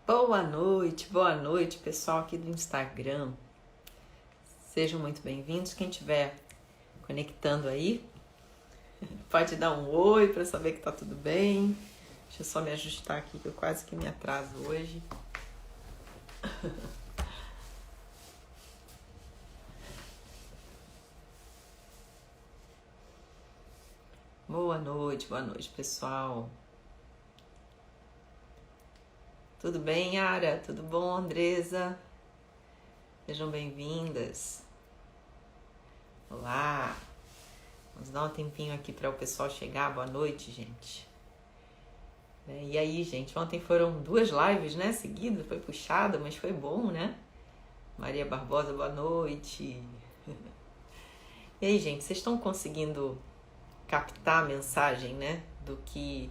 Boa noite, pessoal aqui do Instagram. Sejam muito bem-vindos. Quem estiver conectando aí, pode dar um oi para saber que tá tudo bem. Deixa eu só me ajustar aqui, que eu quase que me atraso hoje. Boa noite, pessoal. Tudo bem, Yara? Tudo bom, Andresa? Sejam bem-vindas. Olá. Vamos dar um tempinho aqui para o pessoal chegar. Boa noite, gente. E aí, gente? Ontem foram 2 lives, né? Seguidas, foi puxada, mas foi bom, né? Maria Barbosa, boa noite. E aí, gente? Vocês estão conseguindo captar a mensagem, né? Do que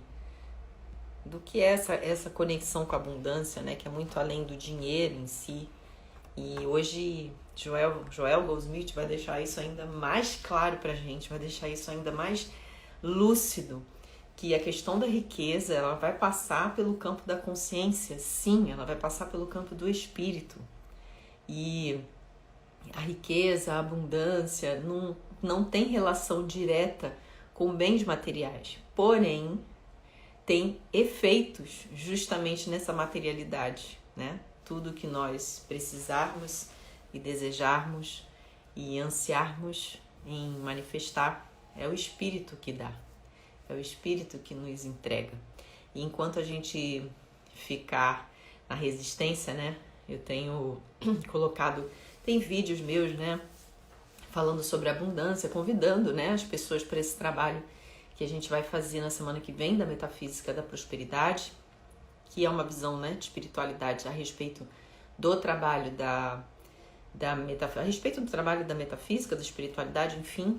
é essa conexão com a abundância, né? Que é muito além do dinheiro em si. E hoje Joel Goldsmith vai deixar isso ainda mais claro pra gente, vai deixar isso ainda mais lúcido, que a questão da riqueza, ela vai passar pelo campo da consciência, sim, ela vai passar pelo campo do espírito. E a riqueza, a abundância não tem relação direta com bens materiais, porém tem efeitos justamente nessa materialidade, né? Tudo que nós precisarmos e desejarmos e ansiarmos em manifestar é o Espírito que dá, é o Espírito que nos entrega. E enquanto a gente ficar na resistência, né? Eu tenho colocado, tem vídeos meus, né? Falando sobre abundância, convidando, né, as pessoas para esse trabalho que a gente vai fazer na semana que vem da metafísica da prosperidade, que é uma visão, né, de espiritualidade a respeito do trabalho a respeito do trabalho da metafísica, da espiritualidade, enfim.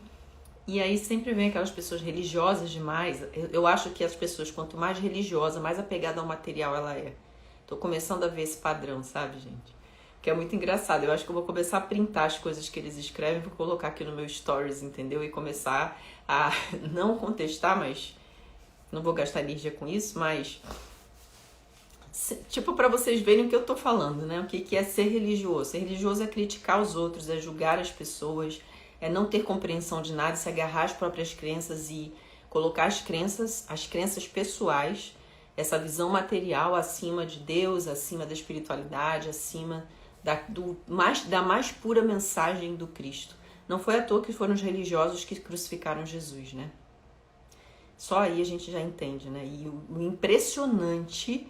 E aí sempre vem aquelas pessoas religiosas demais. Eu acho que as pessoas, quanto mais religiosa, mais apegada ao material ela é. Tô começando a ver esse padrão, sabe, gente? Que é muito engraçado. Eu acho que eu vou começar a printar as coisas que eles escrevem, vou colocar aqui no meu stories, entendeu? E começar a não contestar, mas não vou gastar energia com isso, mas tipo para vocês verem o que eu tô falando, né? O que é ser religioso? Ser religioso é criticar os outros, é julgar as pessoas, é não ter compreensão de nada, se agarrar às próprias crenças e colocar as crenças pessoais, essa visão material acima de Deus, acima da espiritualidade, acima da mais pura mensagem do Cristo. Não foi à toa que foram os religiosos que crucificaram Jesus, né? Só aí a gente já entende, né? E o impressionante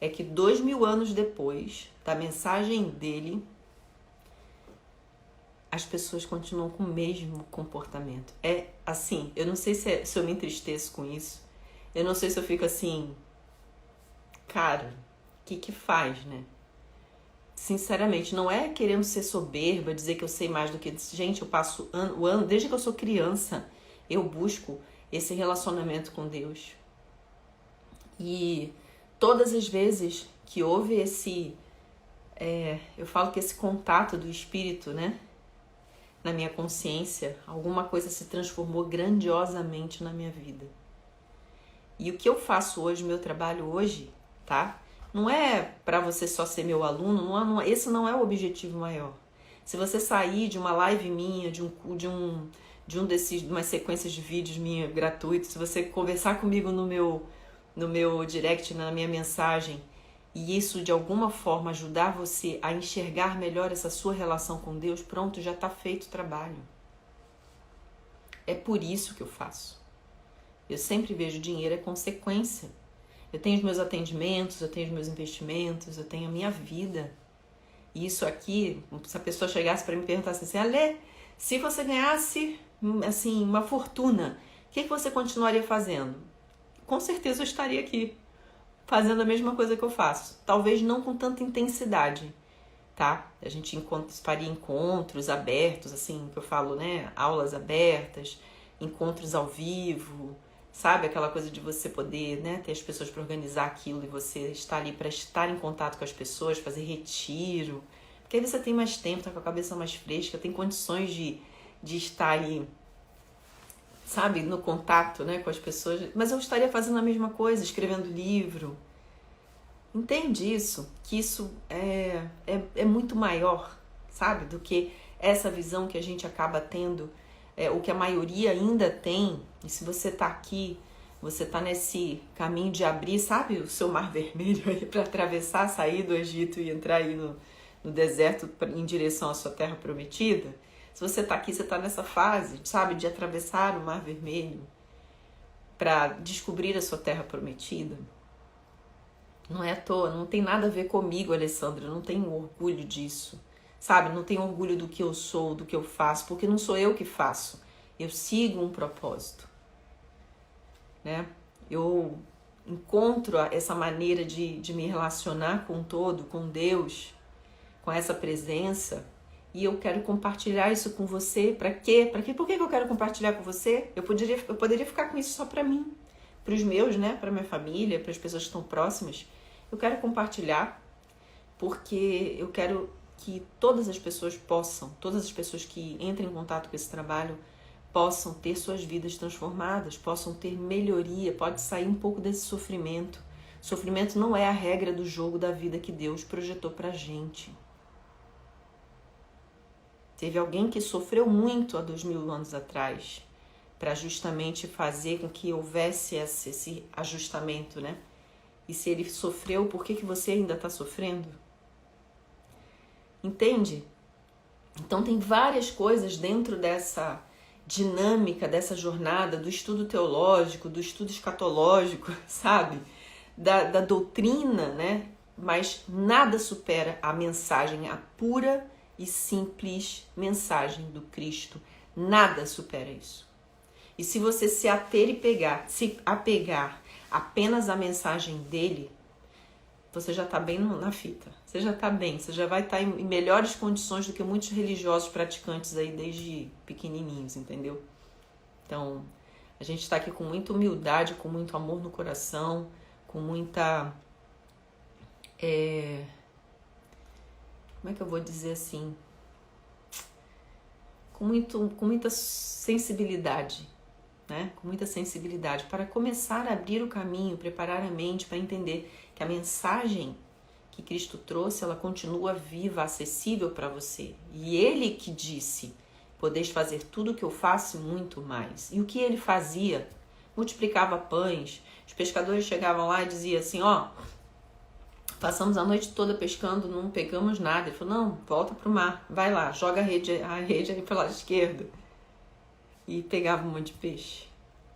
é que 2000 anos depois da mensagem dele, as pessoas continuam com o mesmo comportamento. É assim, eu não sei se eu me entristeço com isso, eu não sei se eu fico assim, cara, o que faz, né? Sinceramente, não é querendo ser soberba, dizer que eu sei mais do que... Gente, eu passo o ano, desde que eu sou criança, eu busco esse relacionamento com Deus. E todas as vezes que houve eu falo que esse contato do Espírito, né, na minha consciência, alguma coisa se transformou grandiosamente na minha vida. E o que eu faço hoje, meu trabalho hoje, tá? Não é para você só ser meu aluno, esse não é o objetivo maior. Se você sair de uma live minha, de umas sequências de vídeos minha gratuitos, se você conversar comigo no meu direct, na minha mensagem, e isso de alguma forma ajudar você a enxergar melhor essa sua relação com Deus, pronto, já está feito o trabalho. É por isso que eu faço. Eu sempre vejo dinheiro é consequência. Eu tenho os meus atendimentos, eu tenho os meus investimentos, eu tenho a minha vida. E isso aqui, se a pessoa chegasse para me perguntar assim, Alê, se você ganhasse assim, uma fortuna, o que você continuaria fazendo? Com certeza eu estaria aqui, fazendo a mesma coisa que eu faço. Talvez não com tanta intensidade, tá? A gente faria encontros abertos, assim, que eu falo, né? Aulas abertas, encontros ao vivo... Sabe, aquela coisa de você poder, né, ter as pessoas para organizar aquilo e você estar ali para estar em contato com as pessoas, fazer retiro. Porque aí você tem mais tempo, tá com a cabeça mais fresca, tem condições de estar ali, sabe, no contato, né, com as pessoas. Mas eu estaria fazendo a mesma coisa, escrevendo livro. Entende isso? Que isso é muito maior, sabe? Do que essa visão que a gente acaba tendo, o que a maioria ainda tem. E se você tá aqui, você tá nesse caminho de abrir, sabe, o seu mar vermelho aí para atravessar, sair do Egito e entrar aí no deserto em direção à sua terra prometida. Se você tá aqui, você tá nessa fase, sabe, de atravessar o mar vermelho para descobrir a sua terra prometida. Não é à toa, não tem nada a ver comigo, Alessandra, eu não tenho orgulho disso, sabe? Não tenho orgulho do que eu sou, do que eu faço, porque não sou eu que faço, eu sigo um propósito, né? Eu encontro essa maneira de me relacionar com o todo, com Deus, com essa presença, e eu quero compartilhar isso com você. Para quê? Por que eu quero compartilhar com você? Eu poderia ficar com isso só para mim, para os meus, né? Para minha família, para as pessoas que estão próximas. Eu quero compartilhar porque eu quero que todas as pessoas que entrem em contato com esse trabalho possam ter suas vidas transformadas, possam ter melhoria, pode sair um pouco desse sofrimento. Sofrimento não é a regra do jogo da vida que Deus projetou pra gente. Teve alguém que sofreu muito há 2000 anos atrás para justamente fazer com que houvesse esse ajustamento, né? E se ele sofreu, por que você ainda está sofrendo? Entende? Então tem várias coisas dentro dessa dinâmica, dessa jornada, do estudo teológico, do estudo escatológico, sabe? Da doutrina, né? Mas nada supera a mensagem, a pura e simples mensagem do Cristo. Nada supera isso. E se você se apegar apenas à mensagem dele, você já está bem na fita. Você já está bem, você já vai estar em melhores condições do que muitos religiosos praticantes aí desde pequenininhos, entendeu? Então, a gente está aqui com muita humildade, com muito amor no coração, com muita... como é que eu vou dizer assim? Com muita sensibilidade, né? Com muita sensibilidade, para começar a abrir o caminho, preparar a mente para entender que a mensagem que Cristo trouxe, ela continua viva, acessível para você. E Ele que disse, podeis fazer tudo o que eu faço e muito mais. E o que Ele fazia? Multiplicava pães. Os pescadores chegavam lá e diziam assim, passamos a noite toda pescando, não pegamos nada. Ele falou, não, volta pro mar, vai lá, joga a rede aí pro lado esquerdo. E pegava um monte de peixe.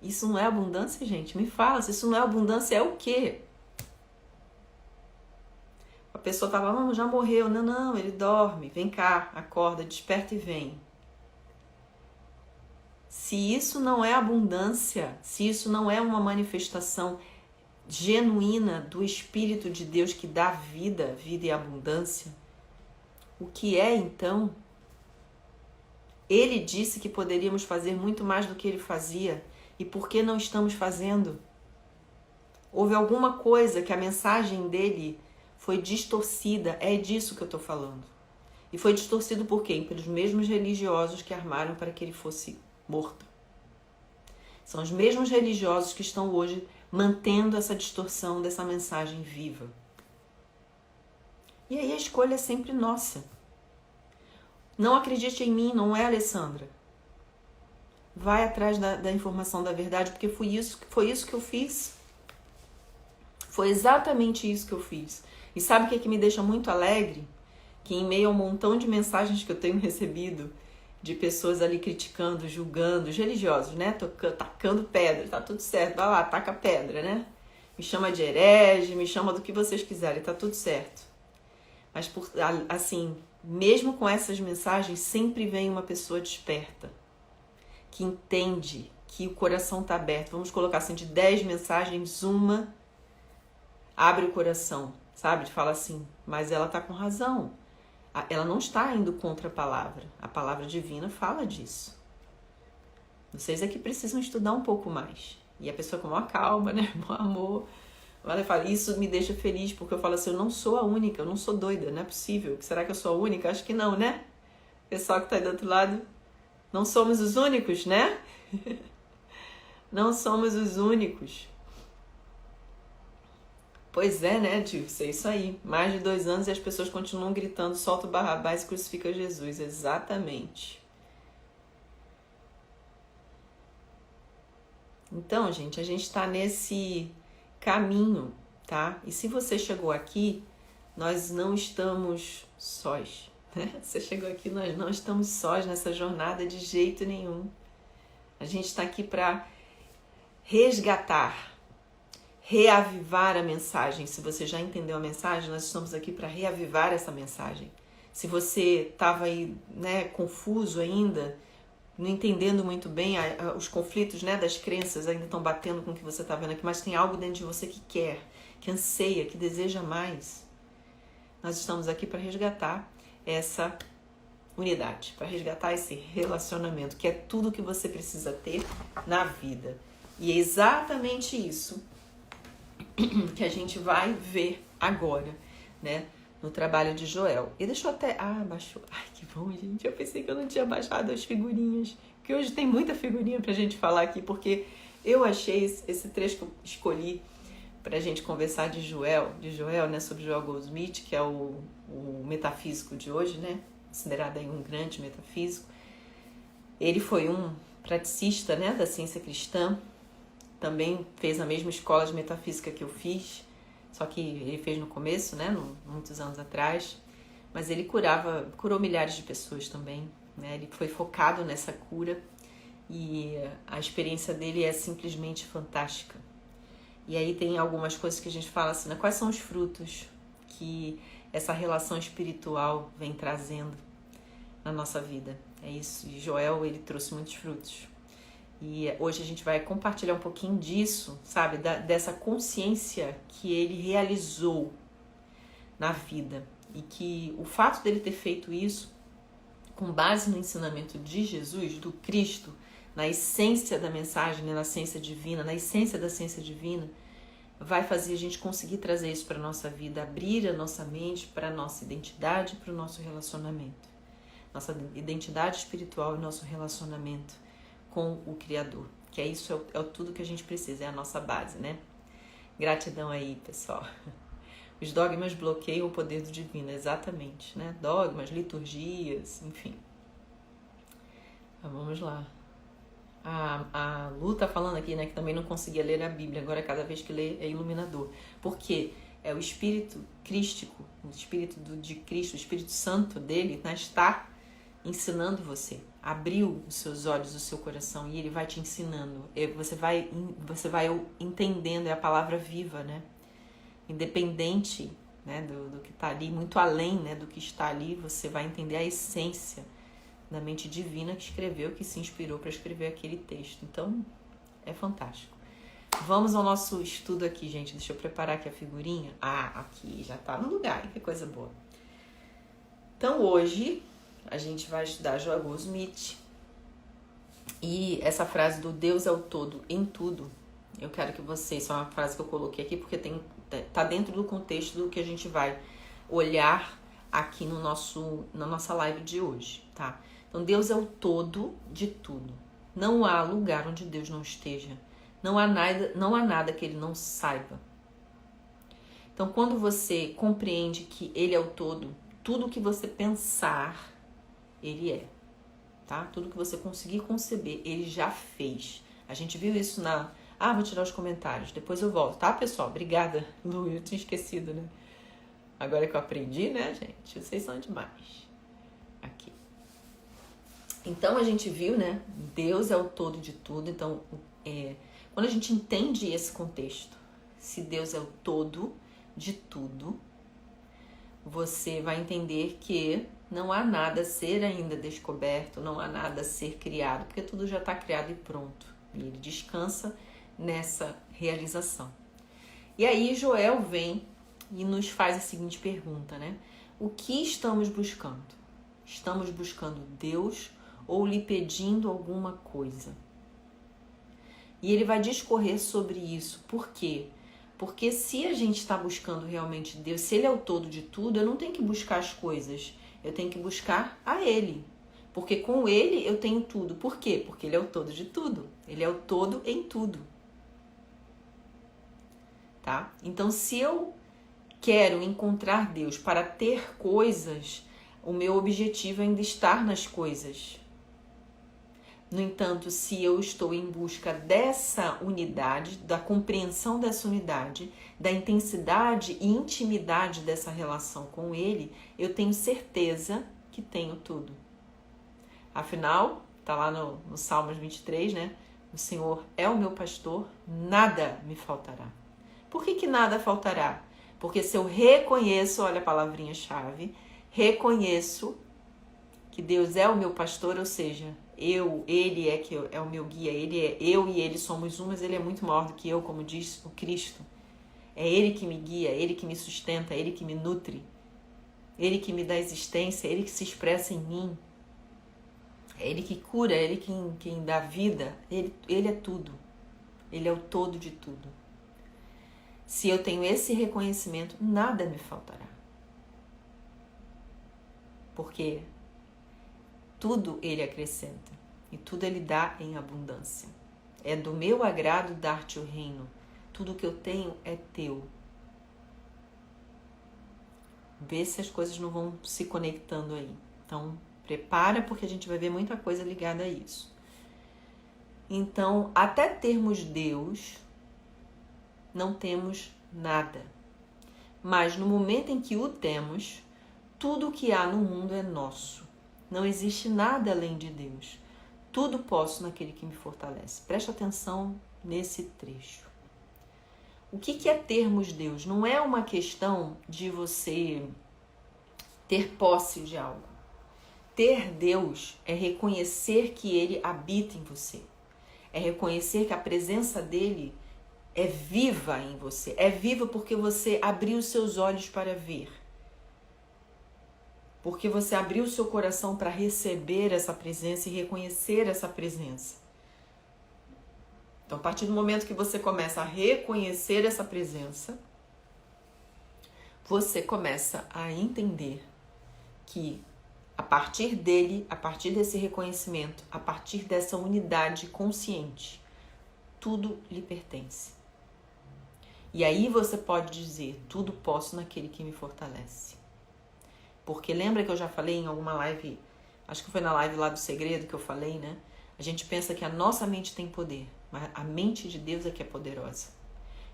Isso não é abundância, gente? Me fala, se isso não é abundância, é o quê? A pessoa fala, não, já morreu. Não, ele dorme. Vem cá, acorda, desperta e vem. Se isso não é abundância, se isso não é uma manifestação genuína do Espírito de Deus que dá vida e abundância, o que é então? Ele disse que poderíamos fazer muito mais do que ele fazia. E por que não estamos fazendo? Houve alguma coisa que a mensagem dele foi distorcida. É disso que eu estou falando. E foi distorcido por quem? Pelos mesmos religiosos que armaram para que ele fosse morto. São os mesmos religiosos que estão hoje mantendo essa distorção dessa mensagem viva. E aí a escolha é sempre nossa. Não acredite em mim, não é, Alessandra? Vai atrás da informação da verdade, porque foi isso que eu fiz. Foi exatamente isso que eu fiz. E sabe o que me deixa muito alegre? Que em meio a um montão de mensagens que eu tenho recebido, de pessoas ali criticando, julgando, os religiosos, né? Tacando pedra, tá tudo certo, vai lá, taca pedra, né? Me chama de herege, me chama do que vocês quiserem, tá tudo certo. Mas, assim, mesmo com essas mensagens, sempre vem uma pessoa desperta, que entende que o coração tá aberto. Vamos colocar assim, de 10 mensagens, uma abre o coração, sabe? Fala assim, mas ela tá com razão. Ela não está indo contra a palavra divina fala disso. Vocês aqui precisam estudar um pouco mais. E a pessoa com maior calma, né? Maior amor. Ela fala, isso me deixa feliz, porque eu falo assim, eu não sou a única, eu não sou doida, não é possível. Será que eu sou a única? Acho que não, né? Pessoal que está aí do outro lado, não somos os únicos, né? Não somos os únicos. Pois é, né, Dilce? É isso aí. Mais de 2 anos e as pessoas continuam gritando: solta o Barrabás e crucifica Jesus. Exatamente. Então, gente, a gente está nesse caminho, tá? E se você chegou aqui, nós não estamos sós, né? Você chegou aqui, nós não estamos sós nessa jornada de jeito nenhum. A gente está aqui para resgatar, reavivar a mensagem. Se você já entendeu a mensagem, nós estamos aqui para reavivar essa mensagem. Se você estava aí, né, confuso ainda, não entendendo muito bem os conflitos, né, das crenças ainda estão batendo com o que você está vendo aqui, mas tem algo dentro de você que quer, que anseia, que deseja mais. Nós estamos aqui para resgatar essa unidade, para resgatar esse relacionamento, que é tudo que você precisa ter na vida. E é exatamente isso que a gente vai ver agora, né, no trabalho de Joel. E deixa eu até... baixou. Ai, que bom, gente. Eu pensei que eu não tinha baixado as figurinhas, porque hoje tem muita figurinha pra gente falar aqui, porque eu achei esse trecho que eu escolhi pra gente conversar de Joel, né, sobre Joel Goldsmith, que é o metafísico de hoje, né, considerado aí um grande metafísico. Ele foi um praticista, né, da ciência cristã, também fez a mesma escola de metafísica que eu fiz, só que ele fez no começo, né, muitos anos atrás, mas ele curou milhares de pessoas também, né, ele foi focado nessa cura e a experiência dele é simplesmente fantástica. E aí tem algumas coisas que a gente fala assim, né, quais são os frutos que essa relação espiritual vem trazendo na nossa vida. É isso, e Joel, ele trouxe muitos frutos. E hoje a gente vai compartilhar um pouquinho disso, sabe? Dessa consciência que ele realizou na vida. E que o fato dele ter feito isso, com base no ensinamento de Jesus, do Cristo, na essência da mensagem, na essência divina, na essência da ciência divina, vai fazer a gente conseguir trazer isso para a nossa vida, abrir a nossa mente para a nossa identidade, para o nosso relacionamento. Nossa identidade espiritual e nosso relacionamento com o Criador, que é isso, é tudo que a gente precisa, é a nossa base, né? Gratidão aí, pessoal. Os dogmas bloqueiam o poder do divino, exatamente, né? Dogmas, liturgias, enfim. Então, vamos lá. A Lu tá falando aqui, né, que também não conseguia ler a Bíblia, agora cada vez que lê é iluminador. Porque é o Espírito crístico, o Espírito de Cristo, o Espírito Santo dele, né, está ensinando você, abriu os seus olhos, o seu coração, e ele vai te ensinando, você vai entendendo, é a palavra viva, né, independente, né, do que está ali, muito além, né, do que está ali, você vai entender a essência da mente divina que escreveu, que se inspirou para escrever aquele texto. Então, é fantástico. Vamos ao nosso estudo aqui, gente, deixa eu preparar aqui a figurinha. Aqui, já está no lugar, que coisa boa. Então, hoje a gente vai estudar Joel Goldsmith e essa frase do Deus é o todo em tudo. Eu quero que vocês, é uma frase que eu coloquei aqui porque tá dentro do contexto do que a gente vai olhar aqui na nossa live de hoje, tá? Então, Deus é o todo de tudo. Não há lugar onde Deus não esteja. Não há nada que ele não saiba. Então, quando você compreende que ele é o todo, tudo que você pensar, ele é, tá? Tudo que você conseguir conceber, ele já fez. A gente viu isso vou tirar os comentários, depois eu volto, tá, pessoal? Obrigada, Lu, eu tinha esquecido, né? Agora que eu aprendi, né, gente? Vocês são demais. Aqui. Então, a gente viu, né? Deus é o todo de tudo. Então, quando a gente entende esse contexto, se Deus é o todo de tudo, você vai entender que não há nada a ser ainda descoberto, não há nada a ser criado, porque tudo já está criado e pronto. E ele descansa nessa realização. E aí Joel vem e nos faz a seguinte pergunta, né? O que estamos buscando? Estamos buscando Deus ou lhe pedindo alguma coisa? E ele vai discorrer sobre isso. Por quê? Porque se a gente está buscando realmente Deus, se ele é o todo de tudo, eu não tenho que buscar as coisas, eu tenho que buscar a ele. Porque com ele eu tenho tudo. Por quê? Porque ele é o todo de tudo. Ele é o todo em tudo. tá? Então, se eu quero encontrar Deus para ter coisas, o meu objetivo é ainda estar nas coisas. No entanto, se eu estou em busca dessa unidade, da compreensão dessa unidade, da intensidade e intimidade dessa relação com Ele, eu tenho certeza que tenho tudo. Afinal, está lá no Salmos 23, né? O Senhor é o meu pastor, nada me faltará. Por que nada faltará? Porque se eu reconheço, olha a palavrinha-chave, reconheço que Deus é o meu pastor, ou seja, Ele é o meu guia, eu e Ele somos um, mas Ele é muito maior do que eu, como diz o Cristo. É Ele que me guia, Ele que me sustenta, Ele que me nutre, Ele que me dá existência, Ele que se expressa em mim. É Ele que cura, é Ele quem dá vida, Ele é tudo. Ele é o todo de tudo. Se eu tenho esse reconhecimento, nada me faltará. Porque tudo Ele acrescenta e tudo Ele dá em abundância. É do meu agrado dar-te o reino. Tudo que eu tenho é teu. Vê se as coisas não vão se conectando aí. Então, prepara porque a gente vai ver muita coisa ligada a isso. Então, até termos Deus, não temos nada. Mas no momento em que o temos, tudo o que há no mundo é nosso. Não existe nada além de Deus. Tudo posso naquele que me fortalece. Preste atenção nesse trecho. O que é termos Deus? Não é uma questão de você ter posse de algo. Ter Deus é reconhecer que Ele habita em você. É reconhecer que a presença dEle é viva em você. É viva porque você abriu os seus olhos para ver. Porque você abriu o seu coração para receber essa presença e reconhecer essa presença. Então, a partir do momento que você começa a reconhecer essa presença, você começa a entender que a partir dele, a partir desse reconhecimento, a partir dessa unidade consciente, tudo lhe pertence. E aí você pode dizer, tudo posso naquele que me fortalece. Porque lembra que eu já falei em alguma live, acho que foi na live lá do segredo que eu falei, né? A gente pensa que a nossa mente tem poder, mas a mente de Deus é que é poderosa.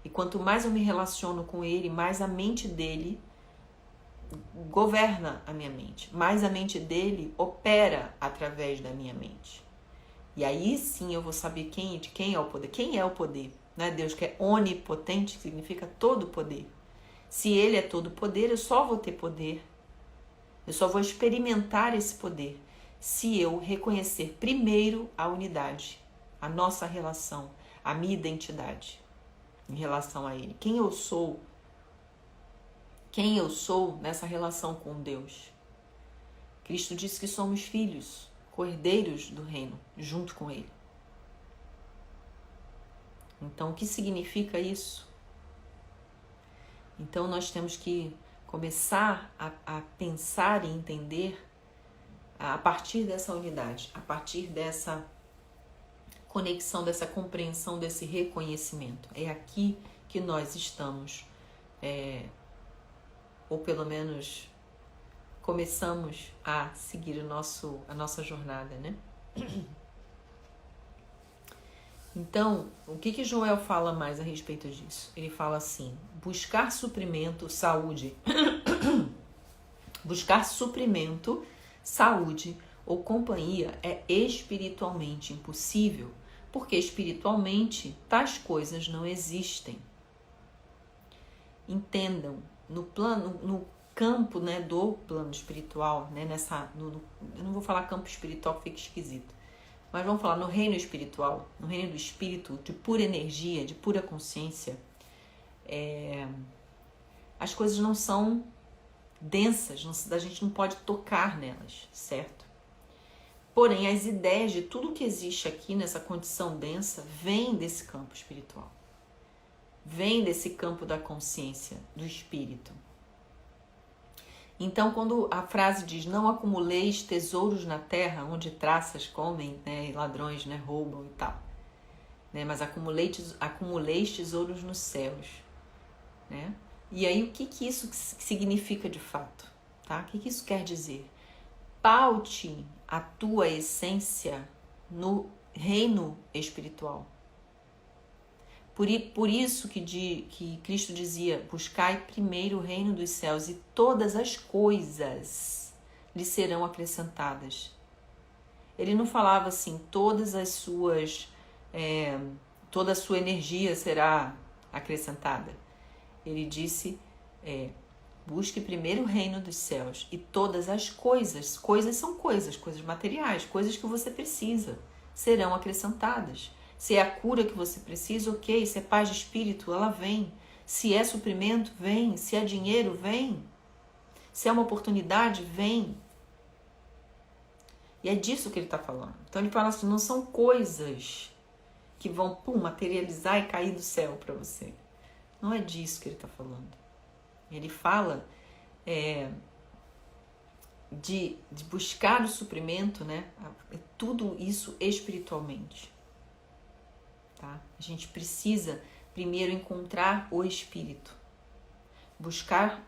E quanto mais eu me relaciono com Ele, mais a mente dele governa a minha mente. Mais a mente dele opera através da minha mente. E aí sim eu vou saber de quem é o poder. Quem é o poder? Né? Deus que é onipotente, que significa todo poder. Se Ele é todo poder, eu só vou ter poder. Eu só vou experimentar esse poder se eu reconhecer primeiro a unidade, a nossa relação, a minha identidade em relação a Ele. Quem eu sou nessa relação com Deus. Cristo disse que somos filhos, cordeiros do reino, junto com Ele. Então, o que significa isso? Então, nós temos que começar a pensar e entender a partir dessa unidade, a partir dessa conexão, dessa compreensão, desse reconhecimento. É aqui que nós estamos, ou pelo menos começamos a seguir a nossa jornada, né? Então, o que Joel fala mais a respeito disso? Ele fala assim, buscar suprimento, saúde, buscar suprimento, saúde ou companhia é espiritualmente impossível, porque espiritualmente tais coisas não existem. Entendam, no campo, né, do plano espiritual, né, eu não vou falar campo espiritual que fica esquisito, mas vamos falar no reino espiritual, no reino do espírito, de pura energia, de pura consciência, as coisas não são densas, a gente não pode tocar nelas, certo? Porém, as ideias de tudo que existe aqui nessa condição densa vêm desse campo espiritual, vem desse campo da consciência, do espírito. Então, quando a frase diz, não acumuleis tesouros na terra, onde traças comem, né, e ladrões, né, roubam e tal, né, mas acumuleis tesouros nos céus. né? E aí o que isso significa de fato? Tá? O que isso quer dizer? Paute a tua essência no reino espiritual. Por isso que Cristo dizia, buscai primeiro o reino dos céus e todas as coisas lhe serão acrescentadas. Ele não falava assim, toda a sua energia será acrescentada. Ele disse, busque primeiro o reino dos céus e todas as coisas são coisas materiais, coisas que você precisa, serão acrescentadas. Se é a cura que você precisa, ok. Se é paz de espírito, ela vem. Se é suprimento, vem. Se é dinheiro, vem. Se é uma oportunidade, vem. E é disso que ele está falando. Então ele fala assim, não são coisas que vão materializar e cair do céu para você. Não é disso que ele está falando. Ele fala de buscar o suprimento, né? Tudo isso espiritualmente. Tá? A gente precisa primeiro encontrar o Espírito. Buscar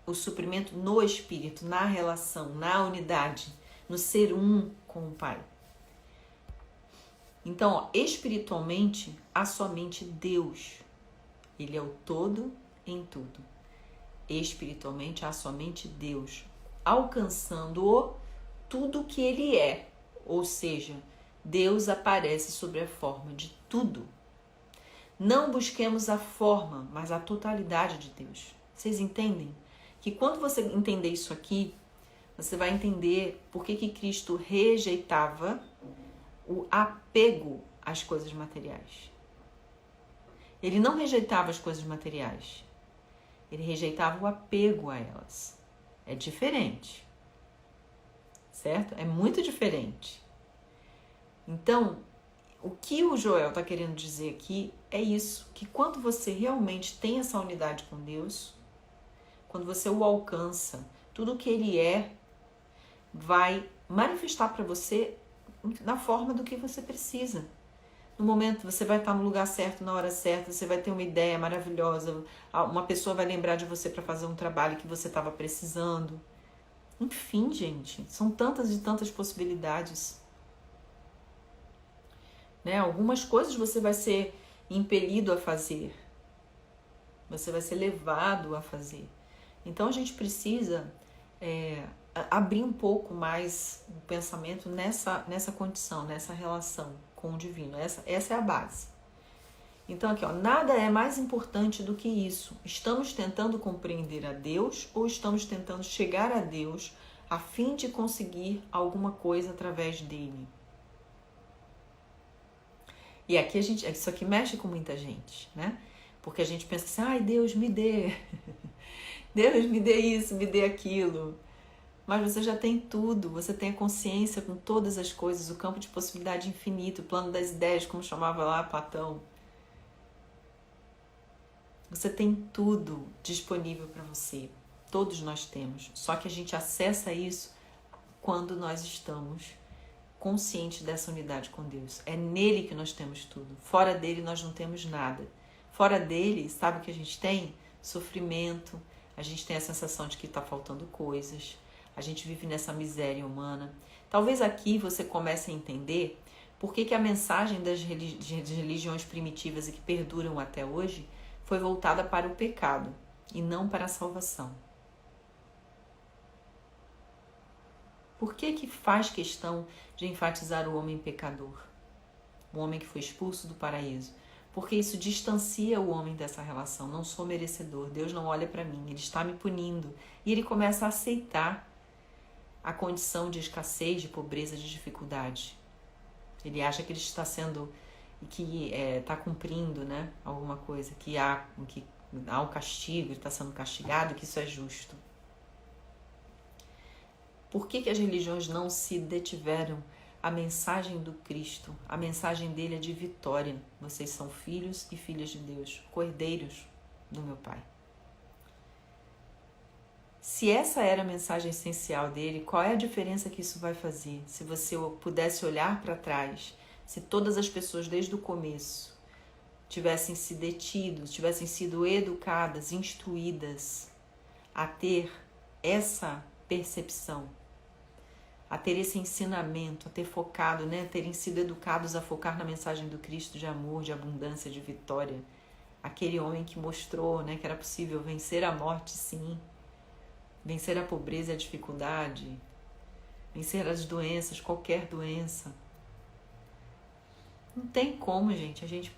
o suprimento no Espírito, na relação, na unidade, no ser um com o Pai. Então, espiritualmente, há somente Deus. Ele é o todo em tudo. Espiritualmente, há somente Deus, alcançando-o tudo que Ele é. Ou seja, Deus aparece sob a forma de tudo. Não busquemos a forma, mas a totalidade de Deus. Vocês entendem? Que quando você entender isso aqui, você vai entender por que Cristo rejeitava o apego às coisas materiais. Ele não rejeitava as coisas materiais. Ele rejeitava o apego a elas. É diferente. Certo? É muito diferente. Então, o que o Joel está querendo dizer aqui é isso, que quando você realmente tem essa unidade com Deus, quando você o alcança, tudo o que Ele vai manifestar para você na forma do que você precisa. No momento, você vai estar no lugar certo, na hora certa, você vai ter uma ideia maravilhosa, uma pessoa vai lembrar de você para fazer um trabalho que você estava precisando. Enfim, gente, são tantas e tantas possibilidades. Né? Algumas coisas você vai ser impelido a fazer. Você vai ser levado a fazer. Então a gente precisa abrir um pouco mais o pensamento nessa condição, nessa relação com o divino. Essa é a base. Então aqui, nada é mais importante do que isso. Estamos tentando compreender a Deus ou estamos tentando chegar a Deus a fim de conseguir alguma coisa através dele? E aqui isso aqui mexe com muita gente, né? Porque a gente pensa assim, ai, Deus me dê, Deus me dê isso, me dê aquilo. Mas você já tem tudo, você tem a consciência com todas as coisas, o campo de possibilidade infinito, o plano das ideias, como chamava lá Platão. Você tem tudo disponível para você, todos nós temos. Só que a gente acessa isso quando nós estamos consciente dessa unidade com Deus. É nele que nós temos tudo. Fora dele nós não temos nada. Fora dele, sabe o que a gente tem? Sofrimento, a gente tem a sensação de que está faltando coisas, a gente vive nessa miséria humana. Talvez aqui você comece a entender por que a mensagem das religiões primitivas e que perduram até hoje foi voltada para o pecado e não para a salvação. Por que faz questão de enfatizar o homem pecador? O homem que foi expulso do paraíso? Porque isso distancia o homem dessa relação. Não sou merecedor, Deus não olha para mim, Ele está me punindo. E ele começa a aceitar a condição de escassez, de pobreza, de dificuldade. Ele acha que ele está está cumprindo, né, alguma coisa, que há um castigo, ele está sendo castigado, que isso é justo. Por que as religiões não se detiveram à mensagem do Cristo? A mensagem dele é de vitória. Vocês são filhos e filhas de Deus, cordeiros do meu Pai. Se essa era a mensagem essencial dele, qual é a diferença que isso vai fazer? Se você pudesse olhar para trás, se todas as pessoas desde o começo tivessem se detido, tivessem sido educadas, instruídas a ter essa percepção, a ter esse ensinamento, a ter focado, né, terem sido educados a focar na mensagem do Cristo de amor, de abundância, de vitória. Aquele homem que mostrou, né, que era possível vencer a morte, sim, vencer a pobreza e a dificuldade, vencer as doenças, qualquer doença. Não tem como, gente, a gente,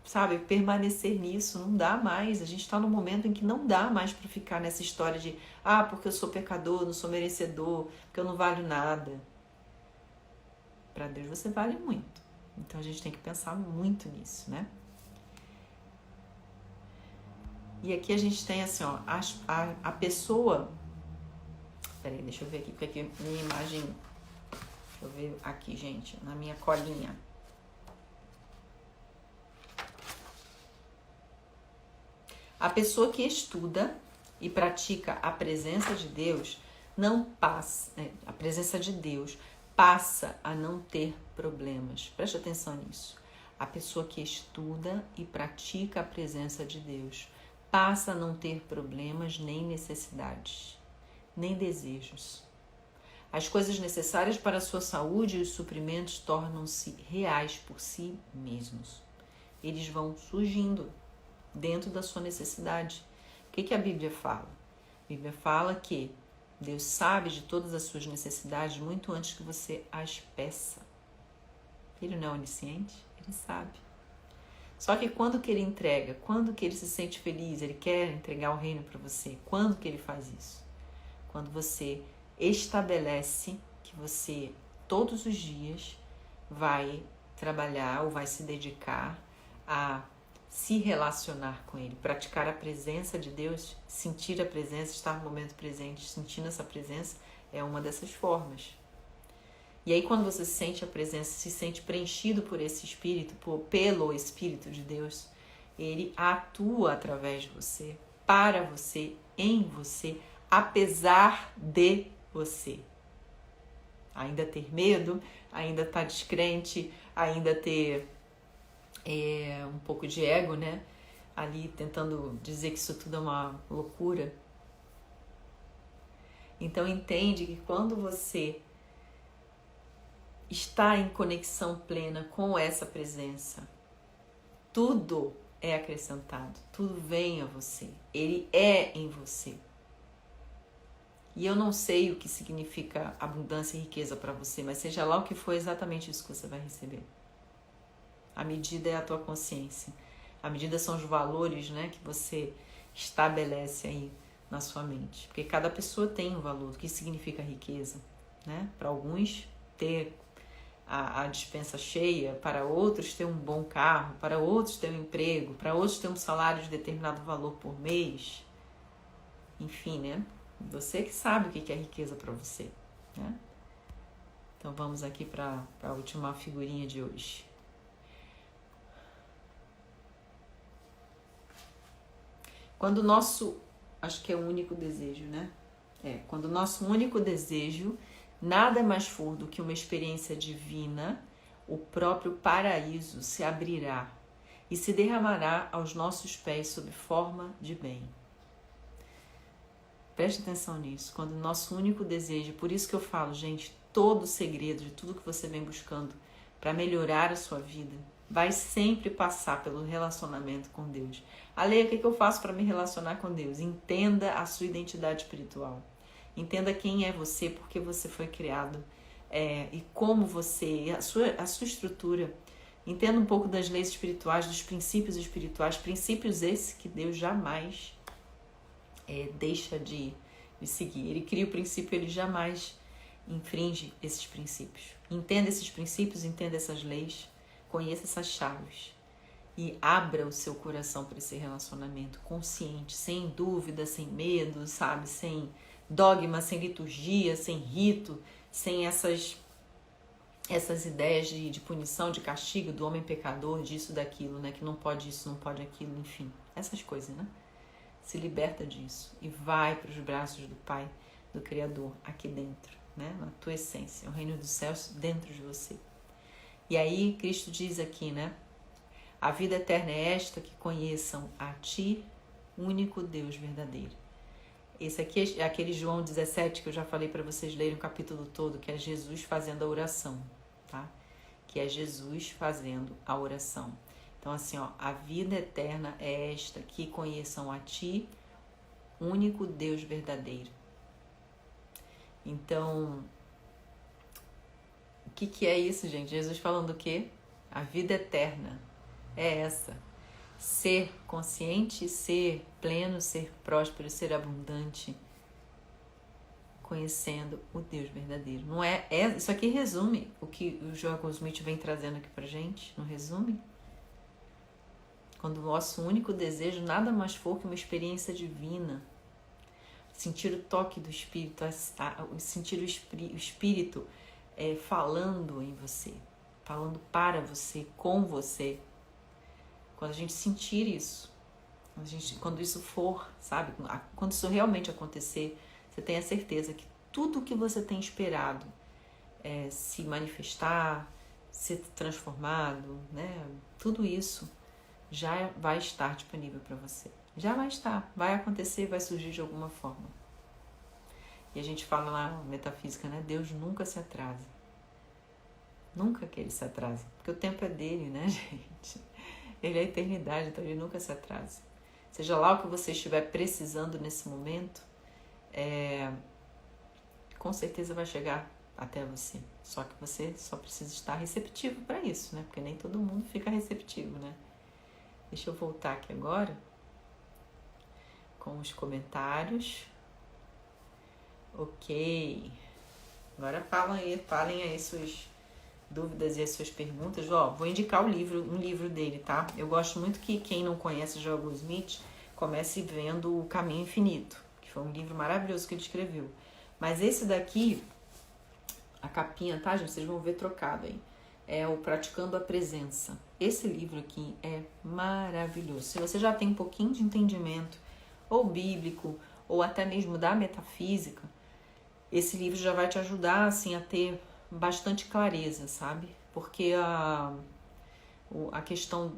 sabe, permanecer nisso, não dá mais. A gente está num momento em que não dá mais para ficar nessa história de porque eu sou pecador, não sou merecedor, porque eu não valho nada. Para Deus você vale muito. Então a gente tem que pensar muito nisso, né? E aqui a gente tem assim, ó, a pessoa... Peraí, deixa eu ver aqui, porque aqui minha imagem... Deixa eu ver aqui, gente, na minha colinha. A pessoa que estuda e pratica a presença de Deus não passa, a presença de Deus passa a não ter problemas. Preste atenção nisso. A pessoa que estuda e pratica a presença de Deus passa a não ter problemas, nem necessidades, nem desejos. As coisas necessárias para a sua saúde e os suprimentos tornam-se reais por si mesmos. Eles vão surgindo dentro da sua necessidade. O que a Bíblia fala? A Bíblia fala que Deus sabe de todas as suas necessidades muito antes que você as peça. Ele não é onisciente? Ele sabe. Só que quando que ele entrega? Quando que ele se sente feliz? Ele quer entregar o reino para você? Quando que ele faz isso? Quando você estabelece que você, todos os dias, vai trabalhar ou vai se dedicar a se relacionar com Ele, praticar a presença de Deus, sentir a presença, estar no momento presente, sentindo essa presença, é uma dessas formas. E aí quando você sente a presença, se sente preenchido por esse Espírito, pelo Espírito de Deus, Ele atua através de você, para você, em você, apesar de você. Ainda ter medo, ainda estar descrente, ainda ter um pouco de ego, né? Ali tentando dizer que isso tudo é uma loucura. Então entende que quando você está em conexão plena com essa presença, tudo é acrescentado, tudo vem a você, ele é em você. E eu não sei o que significa abundância e riqueza para você, mas seja lá o que for, exatamente isso que você vai receber. A medida é a tua consciência. A medida são os valores, né, que você estabelece aí na sua mente. Porque cada pessoa tem um valor. O que significa riqueza? Né? Para alguns, ter a despensa cheia. Para outros, ter um bom carro. Para outros, ter um emprego. Para outros, ter um salário de determinado valor por mês. Enfim, né? Você que sabe o que é riqueza para você. Né? Então vamos aqui para a última figurinha de hoje. Quando o nosso, acho que é o único desejo, né? Quando o nosso único desejo nada mais for do que uma experiência divina, o próprio paraíso se abrirá e se derramará aos nossos pés sob forma de bem. Preste atenção nisso. Quando o nosso único desejo, por isso que eu falo, gente, todo o segredo de tudo que você vem buscando para melhorar a sua vida vai sempre passar pelo relacionamento com Deus. Ale, o que eu faço para me relacionar com Deus? Entenda a sua identidade espiritual. Entenda quem é você, por que você foi criado e como você, a sua estrutura. Entenda um pouco das leis espirituais, dos princípios espirituais, princípios esses que Deus jamais deixa de seguir. Ele cria o princípio, ele jamais infringe esses princípios. Entenda esses princípios, entenda essas leis, conheça essas chaves e abra o seu coração para esse relacionamento consciente, sem dúvida, sem medo, sabe? Sem dogma, sem liturgia, sem rito, sem essas ideias de punição, de castigo, do homem pecador, disso, daquilo, né? Que não pode isso, não pode aquilo, enfim. Essas coisas, né? Se liberta disso e vai para os braços do Pai, do Criador, aqui dentro, né? Na tua essência, o reino dos céus dentro de você. E aí Cristo diz aqui, né? A vida eterna é esta, que conheçam a Ti, único Deus verdadeiro. Esse aqui é aquele João 17 que eu já falei para vocês lerem o capítulo todo, que é Jesus fazendo a oração, tá? Que é Jesus fazendo a oração. Então assim, ó, a vida eterna é esta, que conheçam a Ti, único Deus verdadeiro. Então, o que é isso, gente? Jesus falando o quê? A vida eterna é essa. Ser consciente, ser pleno, ser próspero, ser abundante, conhecendo o Deus verdadeiro. Não isso aqui resume o que o Joel Goldsmith vem trazendo aqui pra gente, não resume? Quando o nosso único desejo nada mais for que uma experiência divina, sentir o toque do Espírito, sentir o Espírito falando em você, falando para você, com você. Quando a gente sentir isso, quando isso for, sabe? Quando isso realmente acontecer, você tem a certeza que tudo que você tem esperado se manifestar, ser transformado, né? Tudo isso já vai estar disponível para você. Já vai estar, vai acontecer, vai surgir de alguma forma. E a gente fala lá na metafísica, né? Deus nunca se atrasa. Nunca que ele se atrasa, porque o tempo é dele, né, gente? Ele é a eternidade, então ele nunca se atrasa. Seja lá o que você estiver precisando nesse momento, com certeza vai chegar até você. Só que você só precisa estar receptivo para isso, né? Porque nem todo mundo fica receptivo, né? Deixa eu voltar aqui agora com os comentários. Ok. Agora falem aí suas dúvidas e as suas perguntas. Ó, vou indicar um livro dele, tá? Eu gosto muito que quem não conhece Joel Goldsmith comece vendo O Caminho Infinito, que foi um livro maravilhoso que ele escreveu. Mas esse daqui, a capinha, tá, gente? Vocês vão ver trocado aí. É o Praticando a Presença. Esse livro aqui é maravilhoso. Se você já tem um pouquinho de entendimento, ou bíblico, ou até mesmo da metafísica, esse livro já vai te ajudar, assim, a ter bastante clareza, sabe? Porque a questão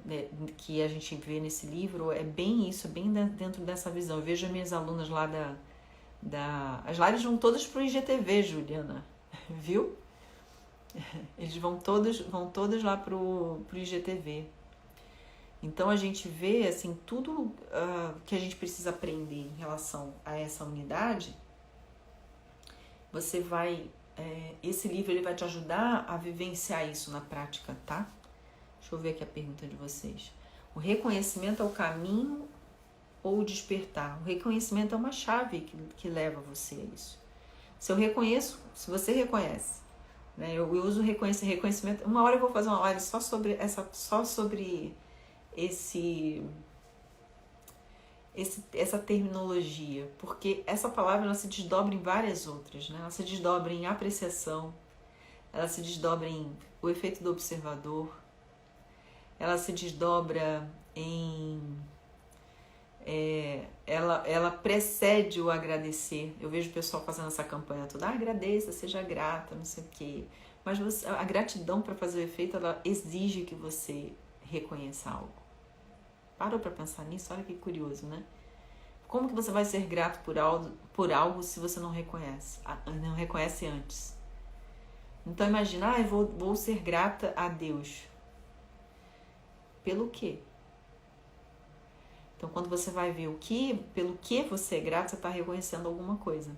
que a gente vê nesse livro é bem isso, é bem dentro dessa visão. Eu vejo as minhas alunas lá as lives vão todas pro IGTV, Juliana, viu? Eles vão todos lá pro IGTV. Então a gente vê assim tudo que a gente precisa aprender em relação a essa unidade. Você vai esse livro ele vai te ajudar a vivenciar isso na prática, tá? Deixa eu ver aqui a pergunta de vocês. O reconhecimento é o caminho ou o despertar? O reconhecimento é uma chave que leva você a isso. Se você reconhece, né? Eu uso reconhecimento. Uma hora eu vou fazer uma live só sobre essa terminologia, porque essa palavra ela se desdobra em várias outras, né? Ela se desdobra em apreciação, ela se desdobra em o efeito do observador, ela se desdobra em ela precede o agradecer. Eu vejo o pessoal fazendo essa campanha toda, agradeça, seja grata, não sei o quê. Mas a gratidão, para fazer o efeito, ela exige que você reconheça algo. Parou para pensar nisso? Olha que curioso, né? Como que você vai ser grato por algo se você não reconhece antes? Então imagina, eu vou ser grata a Deus. Pelo quê? Então quando você vai ver pelo que você é grato, você está reconhecendo alguma coisa.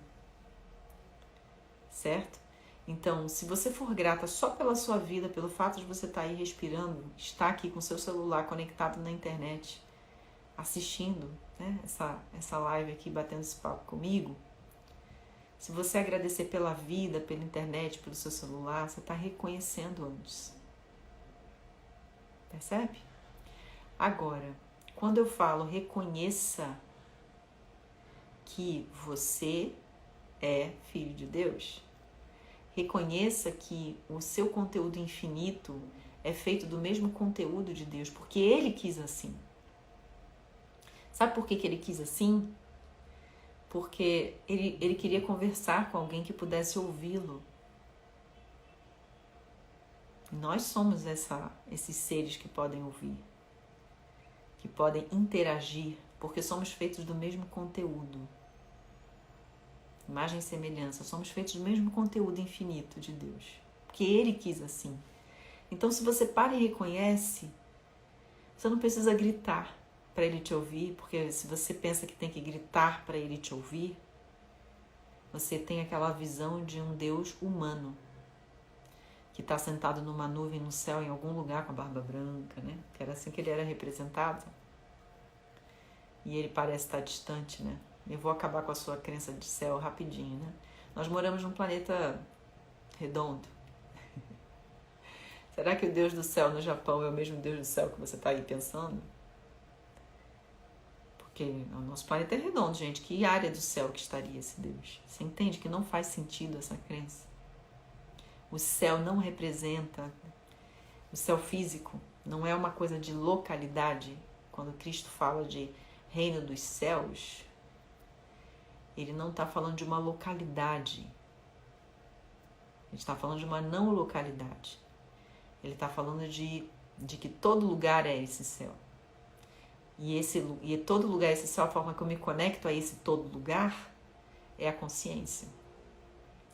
Certo? Então, se você for grata só pela sua vida, pelo fato de você estar aí respirando, estar aqui com seu celular conectado na internet, assistindo, né, essa live aqui, batendo esse papo comigo, se você agradecer pela vida, pela internet, pelo seu celular, você está reconhecendo antes. Percebe? Agora, quando eu falo reconheça que você é filho de Deus, reconheça que o seu conteúdo infinito é feito do mesmo conteúdo de Deus, porque Ele quis assim. Sabe por que ele quis assim? Porque ele queria conversar com alguém que pudesse ouvi-lo. Nós somos esses seres que podem ouvir. que podem interagir, porque somos feitos do mesmo conteúdo. Imagem e semelhança, somos feitos do mesmo conteúdo infinito de Deus, porque Ele quis assim. Então, se você para e reconhece, você não precisa gritar para Ele te ouvir, porque se você pensa que tem que gritar para Ele te ouvir, você tem aquela visão de um Deus humano, que está sentado numa nuvem no céu em algum lugar com a barba branca, né? Que era assim que Ele era representado. E Ele parece estar distante, né? Eu vou acabar com a sua crença de céu rapidinho, né? Nós moramos num planeta redondo. Será que o Deus do céu no Japão é o mesmo Deus do céu que você está aí pensando? Porque o nosso planeta é redondo, gente. Que área do céu que estaria esse Deus? Você entende que não faz sentido essa crença? O céu não representa... O céu físico não é uma coisa de localidade. Quando Cristo fala de reino dos céus, Ele não está falando de uma localidade. Ele está falando de uma não localidade. Ele está falando de que todo lugar é esse céu. E todo lugar é esse céu, a forma que eu me conecto a esse todo lugar é a consciência.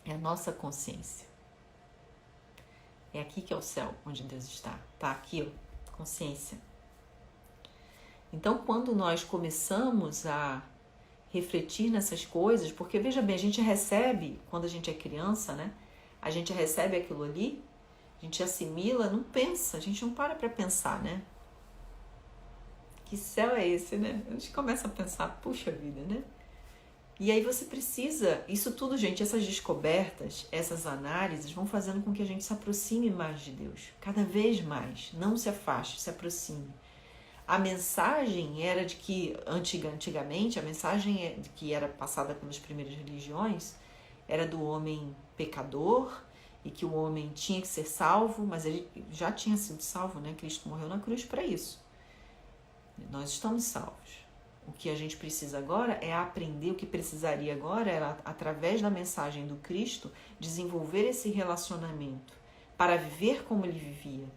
É a nossa consciência. É aqui que é o céu, onde Deus está. Está aqui, ó, consciência. Então, quando nós começamos a refletir nessas coisas, porque veja bem, a gente recebe, quando a gente é criança, né? A gente recebe aquilo ali, a gente assimila, não pensa, a gente não para pensar, né? Que céu é esse, né? A gente começa a pensar, puxa vida, né? E aí você precisa, isso tudo, gente, essas descobertas, essas análises vão fazendo com que a gente se aproxime mais de Deus, cada vez mais, não se afaste, se aproxime. A mensagem era de que, antigamente, a mensagem que era passada pelas primeiras religiões era do homem pecador e que o homem tinha que ser salvo, mas ele já tinha sido salvo, né? Cristo morreu na cruz para isso. Nós estamos salvos. O que a gente precisa agora é aprender, o que precisaria agora era, através da mensagem do Cristo, desenvolver esse relacionamento para viver como ele vivia,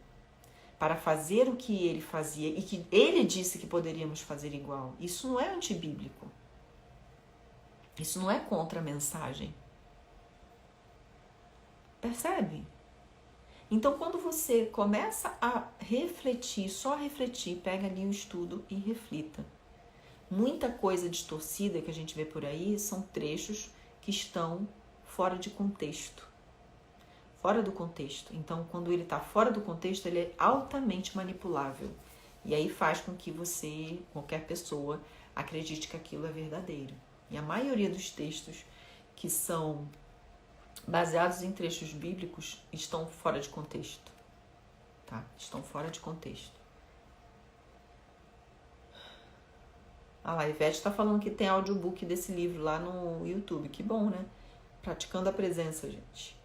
para fazer o que ele fazia e que ele disse que poderíamos fazer igual. Isso não é antibíblico. Isso não é contra a mensagem. Percebe? Então, quando você começa a refletir, só refletir, pega ali o estudo e reflita. Muita coisa distorcida que a gente vê por aí são trechos que estão fora de contexto. Fora do contexto. Então, quando ele está fora do contexto, ele é altamente manipulável. E aí faz com que você, qualquer pessoa, acredite que aquilo é verdadeiro. E a maioria dos textos que são baseados em trechos bíblicos estão fora de contexto. Tá? Estão fora de contexto. Ah lá, a Ivete está falando que tem audiobook desse livro lá no YouTube. Que bom, né? Praticando a presença, gente.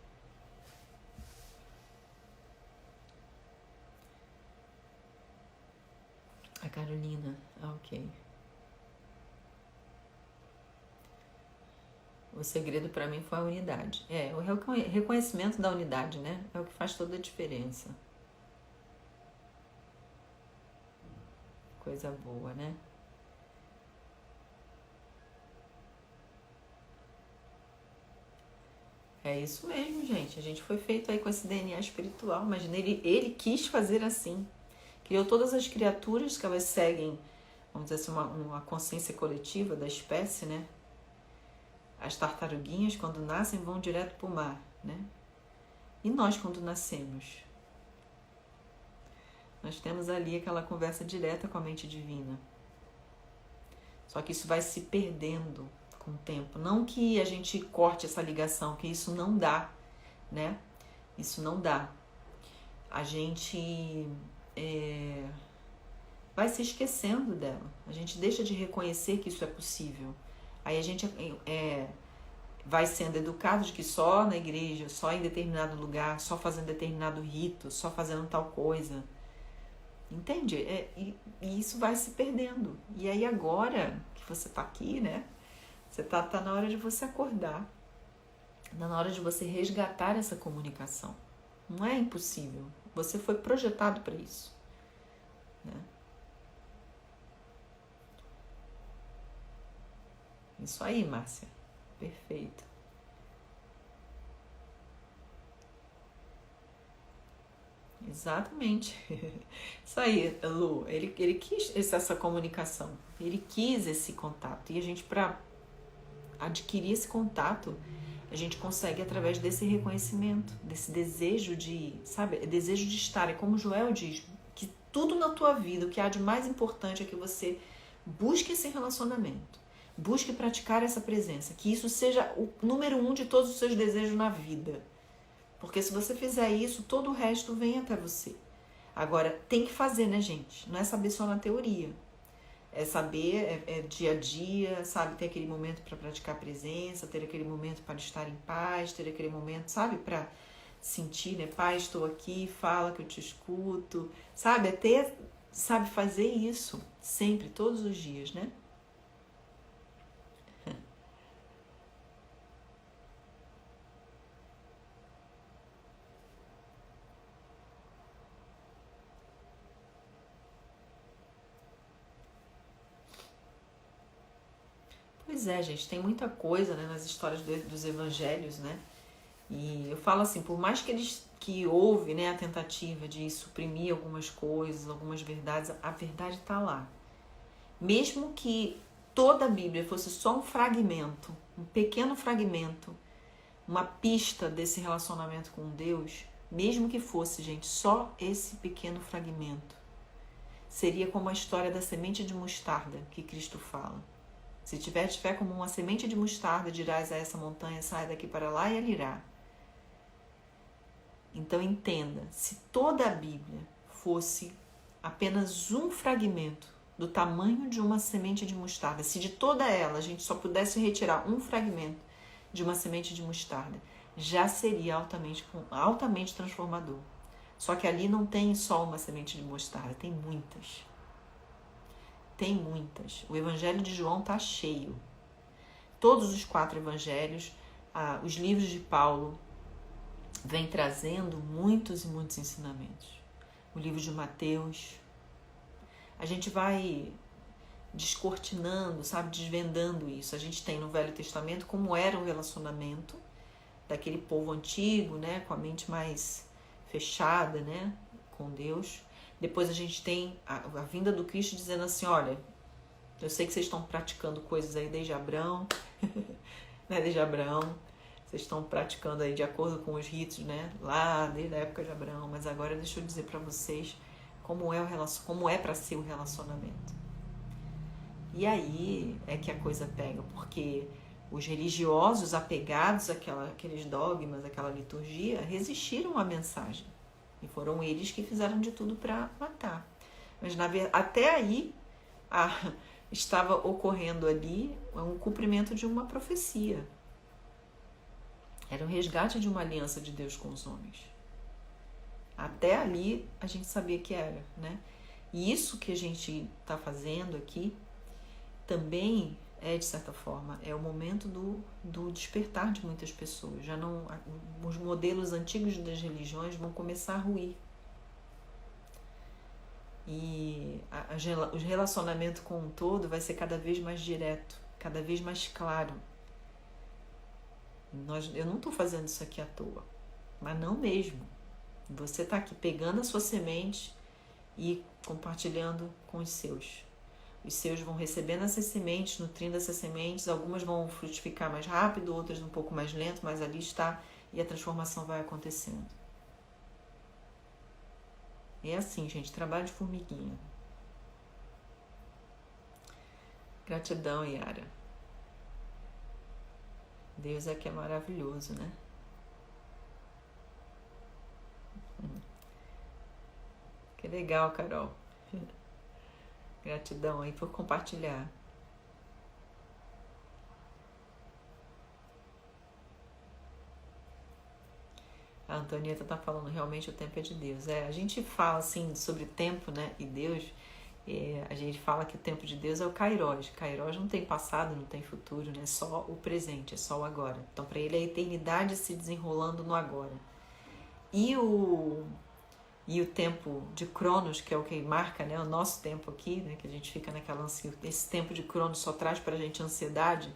A Carolina, ok. O segredo para mim foi a unidade. O reconhecimento da unidade, né? É o que faz toda a diferença. Coisa boa, né? É isso mesmo, gente. A gente foi feito aí com esse DNA espiritual. Imagina, ele quis fazer assim. Criou todas as criaturas que elas seguem, vamos dizer assim, uma consciência coletiva da espécie, né? As tartaruguinhas, quando nascem, vão direto para o mar, né? E nós, quando nascemos? Nós temos ali aquela conversa direta com a mente divina. Só que isso vai se perdendo com o tempo. Não que a gente corte essa ligação, que isso não dá, né? Isso não dá. A gente vai se esquecendo dela. A gente deixa de reconhecer que isso é possível. Aí a gente vai sendo educado de que só na igreja, só em determinado lugar, só fazendo determinado rito, só fazendo tal coisa. Entende? E isso vai se perdendo. E aí agora que você está aqui, né? Você tá na hora de você acordar. Tá na hora de você resgatar essa comunicação. Não é impossível. Você foi projetado para isso. Né? Isso aí, Márcia. Perfeito. Exatamente. Isso aí, Lu. Ele quis essa comunicação. Ele quis esse contato. E a gente, para adquirir esse contato, a gente consegue através desse reconhecimento, desse desejo de, sabe, desejo de estar. É como Joel diz, que tudo na tua vida, o que há de mais importante é que você busque esse relacionamento, busque praticar essa presença, que isso seja o número 1 de todos os seus desejos na vida. Porque se você fizer isso, todo o resto vem até você. Agora, tem que fazer, né, gente? Não é saber só na teoria. É saber, é dia a dia, sabe? Ter aquele momento para praticar a presença, ter aquele momento para estar em paz, ter aquele momento, sabe? Para sentir, né? Pai, estou aqui, fala que eu te escuto, sabe? É ter, sabe, fazer isso sempre, todos os dias, né? Pois é, gente, tem muita coisa, né, nas histórias dos evangelhos, né? E eu falo assim, por mais que houve, né, a tentativa de suprimir algumas coisas, algumas verdades, a verdade está lá. Mesmo que toda a Bíblia fosse só um fragmento, um pequeno fragmento, uma pista desse relacionamento com Deus, mesmo que fosse, gente, só esse pequeno fragmento, seria como a história da semente de mostarda que Cristo fala. Se tiveres fé como uma semente de mostarda, dirás a essa montanha, sai daqui para lá e ela irá. Então entenda, se toda a Bíblia fosse apenas um fragmento do tamanho de uma semente de mostarda, se de toda ela a gente só pudesse retirar um fragmento de uma semente de mostarda, já seria altamente transformador. Só que ali não tem só uma semente de mostarda, tem muitas. Tem muitas. O Evangelho de João está cheio. Todos os 4 evangelhos, os livros de Paulo, vêm trazendo muitos e muitos ensinamentos. O livro de Mateus. A gente vai descortinando, sabe, desvendando isso. A gente tem no Velho Testamento como era o relacionamento daquele povo antigo, né, com a mente mais fechada, né, com Deus. Depois a gente tem a vinda do Cristo dizendo assim, olha, eu sei que vocês estão praticando coisas aí desde Abraão, né, desde Abraão, vocês estão praticando aí de acordo com os ritos, né, lá desde a época de Abraão, mas agora deixa eu dizer para vocês como é para ser o relacionamento. E aí é que a coisa pega, porque os religiosos apegados àqueles dogmas, àquela liturgia, resistiram à mensagem. E foram eles que fizeram de tudo para matar. Mas até aí estava ocorrendo ali um cumprimento de uma profecia. Era o resgate de uma aliança de Deus com os homens. Até ali a gente sabia que era, né? E isso que a gente está fazendo aqui também é, de certa forma, é o momento do despertar de muitas pessoas. Já não, os modelos antigos das religiões vão começar a ruir. E o relacionamento com o todo vai ser cada vez mais direto, cada vez mais claro. Eu não estou fazendo isso aqui à toa, mas não mesmo. Você está aqui pegando a sua semente e compartilhando com os seus. Os seus vão recebendo essas sementes, nutrindo essas sementes, algumas vão frutificar mais rápido, outras um pouco mais lento, mas ali está e a transformação vai acontecendo. É assim, gente, trabalho de formiguinha. Gratidão, Yara. Deus é que é maravilhoso, né? Que legal, Carol. Gratidão aí por compartilhar. A Antonieta tá falando, realmente o tempo é de Deus. A gente fala assim sobre tempo, né, e Deus, a gente fala que o tempo de Deus é o Kairos. Kairos não tem passado, não tem futuro, né, é só o presente, é só o agora. Então para ele é a eternidade se desenrolando no agora. E o tempo de Cronos, que é o que marca, né, o nosso tempo aqui, né, que a gente fica naquela ansiedade, esse tempo de Cronos só traz pra gente ansiedade,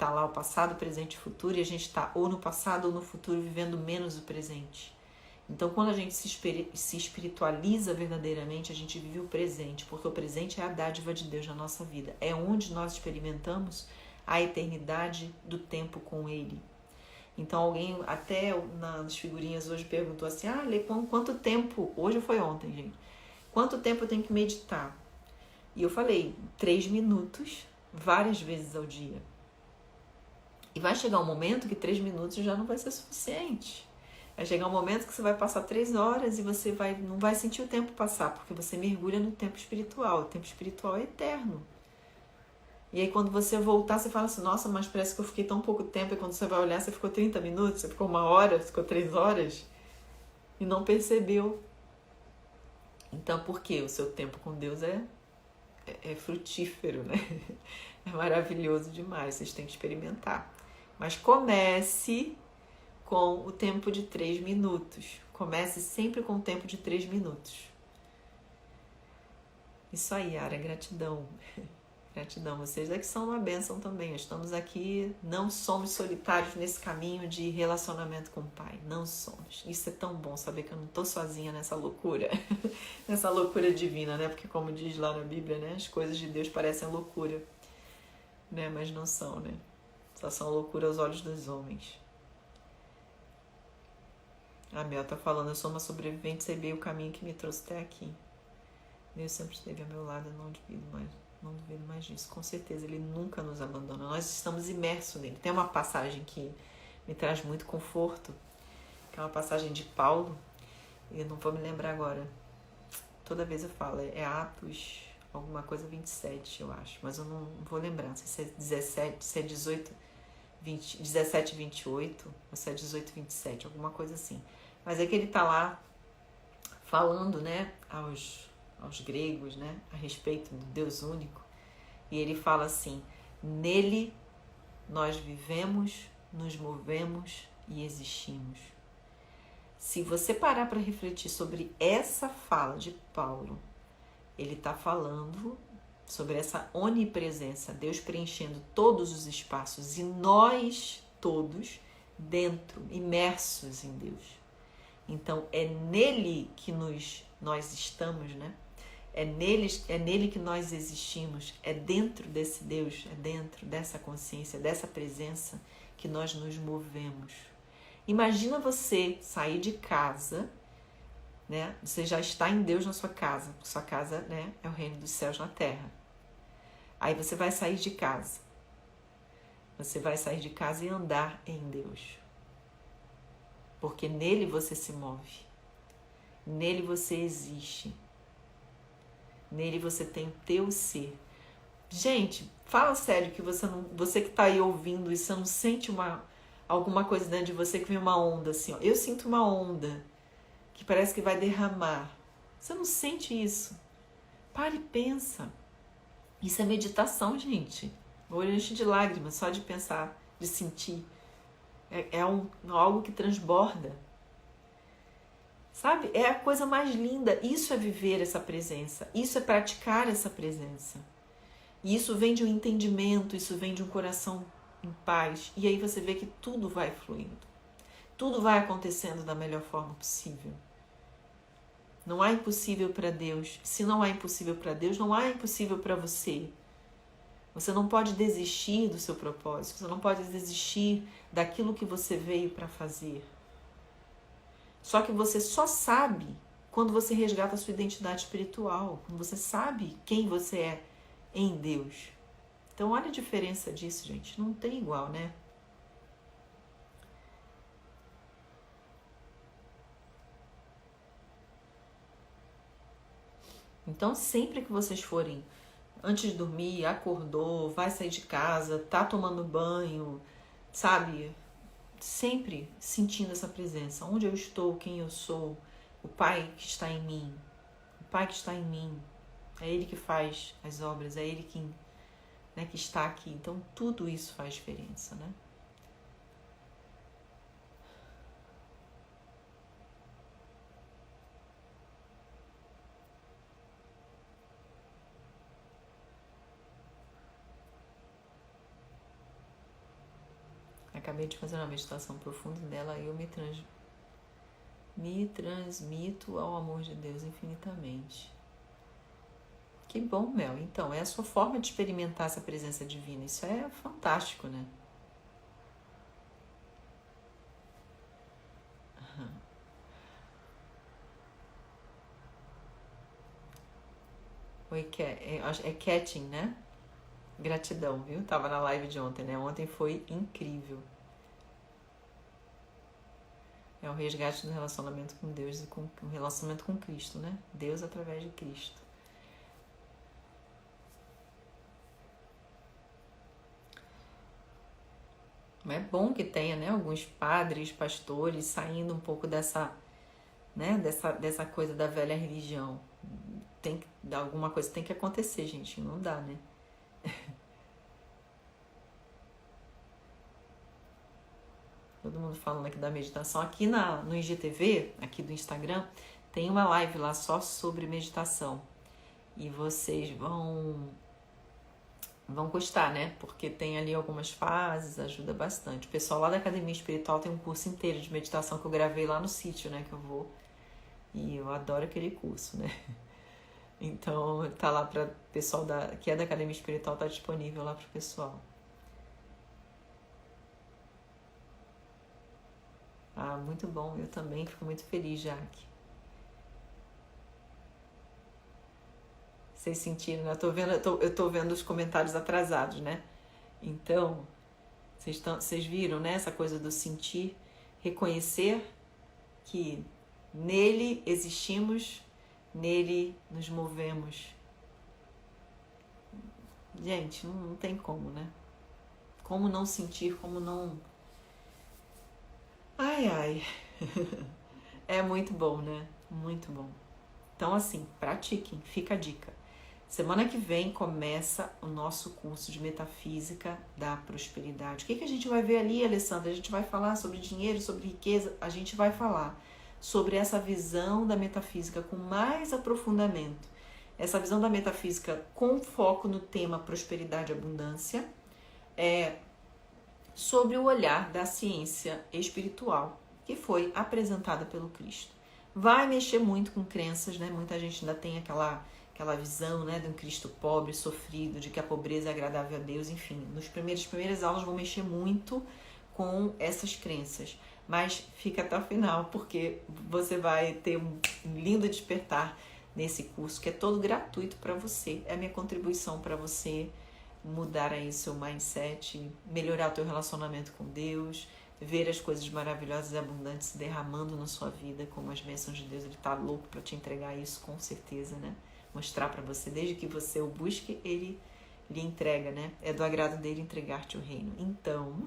tá lá o passado, presente e futuro, e a gente está ou no passado ou no futuro vivendo menos o presente. Então, quando a gente se espiritualiza verdadeiramente, a gente vive o presente, porque o presente é a dádiva de Deus na nossa vida. É onde nós experimentamos a eternidade do tempo com Ele. Então, alguém até nas figurinhas hoje perguntou assim, Lê, quanto tempo, hoje ou foi ontem, gente, quanto tempo eu tenho que meditar? E eu falei, 3 minutos, várias vezes ao dia. E vai chegar um momento que 3 minutos já não vai ser suficiente. Vai chegar um momento que você vai passar 3 horas e você não vai sentir o tempo passar, porque você mergulha no tempo espiritual. O tempo espiritual é eterno. E aí quando você voltar, você fala assim, nossa, mas parece que eu fiquei tão pouco tempo. E quando você vai olhar, você ficou 30 minutos, você ficou 1 hora, ficou 3 horas e não percebeu. Então, por quê? O seu tempo com Deus é frutífero, né? É maravilhoso demais, vocês têm que experimentar. Mas comece com o tempo de 3 minutos. Comece sempre com o tempo de 3 minutos. Isso aí, Yara, gratidão. Gratidão. Vocês é que são uma bênção também. Estamos aqui, não somos solitários nesse caminho de relacionamento com o Pai. Não somos. Isso é tão bom, saber que eu não estou sozinha nessa loucura. Nessa loucura divina, né? Porque como diz lá na Bíblia, né? As coisas de Deus parecem loucura, né? Mas não são, né? Só são loucura aos olhos dos homens. A Mel tá falando, eu sou uma sobrevivente, sei bem o caminho que me trouxe até aqui. Deus sempre esteve ao meu lado, eu não duvido mais disso. Com certeza, Ele nunca nos abandona. Nós estamos imersos nele. Tem uma passagem que me traz muito conforto, que é uma passagem de Paulo, eu não vou me lembrar agora. Toda vez eu falo, é Atos, alguma coisa 27, eu acho, mas eu não vou lembrar, não sei se é 17, se é 17, 28, ou se é 18, 27, alguma coisa assim. Mas é que ele tá lá falando, né, aos gregos, né, a respeito do Deus único. E ele fala assim, nele nós vivemos, nos movemos e existimos. Se você parar para refletir sobre essa fala de Paulo, ele está falando sobre essa onipresença, Deus preenchendo todos os espaços e nós todos dentro, imersos em Deus. Então, é nele que nós estamos, né? É nele que nós existimos, é dentro desse Deus, é dentro dessa consciência, dessa presença que nós nos movemos. Imagina você sair de casa, né? Você já está em Deus na sua casa né, é o reino dos céus na terra. Aí você vai sair de casa. Você vai sair de casa e andar em Deus. Porque nele você se move. Nele você existe. Nele você tem o teu ser. Gente, fala sério que você que está aí ouvindo isso, você não sente alguma coisa dentro de você que vem uma onda assim, ó. Eu sinto uma onda que parece que vai derramar. Você não sente isso? Para e pensa. Isso é meditação, gente. O olho enche de lágrimas só de pensar, de sentir. É algo que transborda. Sabe? É a coisa mais linda. Isso é viver essa presença. Isso é praticar essa presença. E isso vem de um entendimento, isso vem de um coração em paz. E aí você vê que tudo vai fluindo. Tudo vai acontecendo da melhor forma possível. Não há impossível para Deus. Se não há impossível para Deus, não há impossível para você. Você não pode desistir do seu propósito. Você não pode desistir daquilo que você veio para fazer. Só que você só sabe quando você resgata a sua identidade espiritual. Quando você sabe quem você é em Deus. Então olha a diferença disso, gente. Não tem igual, né? Então sempre que vocês forem, antes de dormir, acordou, vai sair de casa, tá tomando banho, sabe? Sempre sentindo essa presença. Onde eu estou, quem eu sou, o Pai que está em mim. O Pai que está em mim. É Ele que faz as obras, é Ele que está aqui. Então tudo isso faz diferença, né? Acabei de fazer uma meditação profunda dela e eu me transmito ao amor de Deus infinitamente. Que bom, Mel. Então, é a sua forma de experimentar essa presença divina. Isso é fantástico, né? Oi, é Catching, né? Gratidão, viu? Tava na live de ontem, né? Ontem foi incrível. É o resgate do relacionamento com Deus e com o relacionamento com Cristo, né? Deus através de Cristo. Mas é bom que tenha, né? Alguns padres, pastores saindo um pouco dessa, né? Dessa coisa da velha religião. Alguma coisa tem que acontecer, gente. Não dá, né? Todo mundo falando aqui da meditação. Aqui no IGTV, aqui do Instagram, tem uma live lá só sobre meditação. E vocês vão gostar, né? Porque tem ali algumas fases, ajuda bastante. O pessoal lá da Academia Espiritual tem um curso inteiro de meditação que eu gravei lá no sítio, né? Que eu vou. E eu adoro aquele curso, né? Então, tá lá para o pessoal que é da Academia Espiritual, tá disponível lá pro pessoal. Ah, muito bom. Eu também fico muito feliz, Jaque. Vocês sentiram, né? Eu tô vendo os comentários atrasados, né? Então, vocês viram, né? Essa coisa do sentir, reconhecer que nele existimos, nele nos movemos. Gente, não tem como, né? Como não sentir, como não... Ai. É muito bom, né? Muito bom. Então, assim, pratiquem. Fica a dica. Semana que vem começa o nosso curso de Metafísica da Prosperidade. O que a gente vai ver ali, Alessandra? A gente vai falar sobre dinheiro, sobre riqueza. A gente vai falar sobre essa visão da metafísica com mais aprofundamento. Essa visão da metafísica com foco no tema prosperidade e abundância. Sobre o olhar da ciência espiritual que foi apresentada pelo Cristo. Vai mexer muito com crenças, né? Muita gente ainda tem aquela visão, né, de um Cristo pobre, sofrido, de que a pobreza é agradável a Deus, enfim. Nas primeiras aulas vão mexer muito com essas crenças, mas fica até o final, porque você vai ter um lindo despertar nesse curso, que é todo gratuito para você. É a minha contribuição para você mudar aí seu mindset, melhorar o teu relacionamento com Deus, ver as coisas maravilhosas e abundantes se derramando na sua vida, como as bênçãos de Deus. Ele tá louco para te entregar isso, com certeza, né? Mostrar para você, desde que você o busque, ele lhe entrega, né? É do agrado dele entregar-te o reino. Então,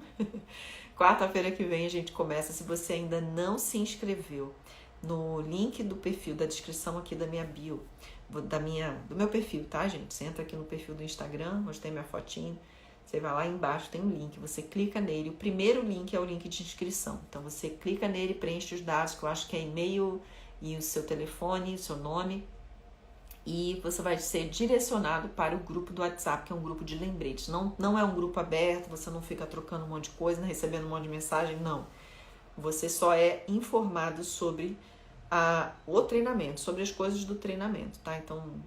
quarta-feira que vem a gente começa. Se você ainda não se inscreveu, no link do perfil, da descrição aqui da minha bio, do meu perfil, tá, gente? Você entra aqui no perfil do Instagram, mostrei minha fotinho, você vai lá embaixo, tem um link, você clica nele. O primeiro link é o link de inscrição. Então, você clica nele, preenche os dados, que eu acho que é e-mail e o seu telefone, o seu nome, e você vai ser direcionado para o grupo do WhatsApp, que é um grupo de lembretes. Não é um grupo aberto, você não fica trocando um monte de coisa, recebendo um monte de mensagem, não. Você só é informado sobre o treinamento, sobre as coisas do treinamento, tá? Então,